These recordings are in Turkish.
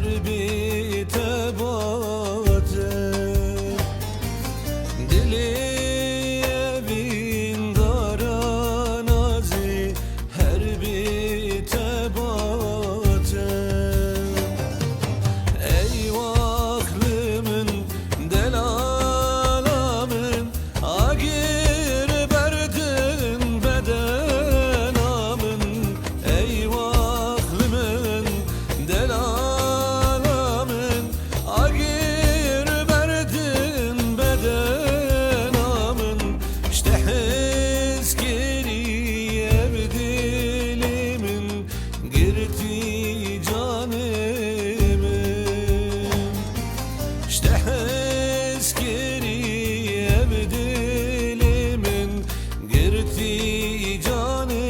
her bir tebate. Dili evin daranazi her bir tebate. Eyvahlımın delalamın agir berdin bedenamın. Eyvahlımın delalamın agir berdin bedenamın. İşte hezkeri evdilimin girdi canımın. İşte hezkeri evdilimin girdi canımın.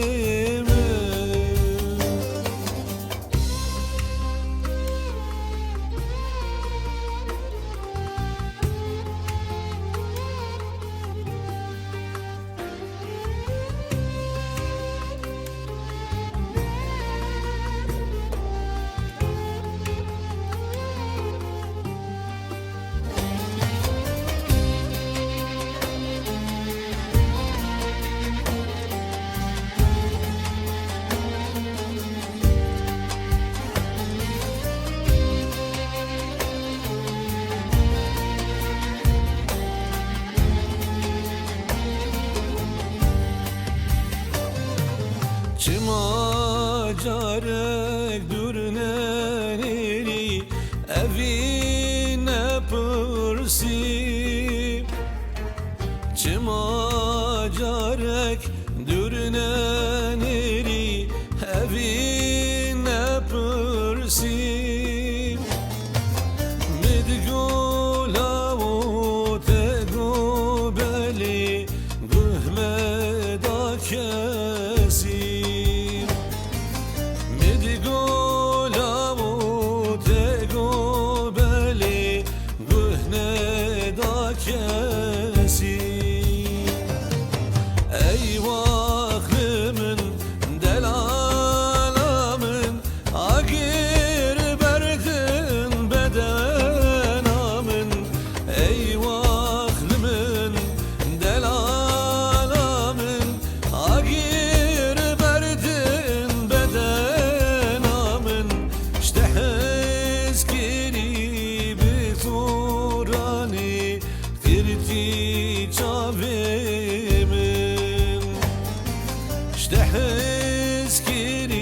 Çıma carek dürneneri evine pırsi. Çıma carek dürneneri evine pırsi. Midgula o tego beli gıhmeda kesi. Eyvahlımın delalamın agir berdin bedenamın. Eyvahlımın delalamın agir berdin bedenamın. İşte hezkeri biturani girdi cavimin. İşte hezkeri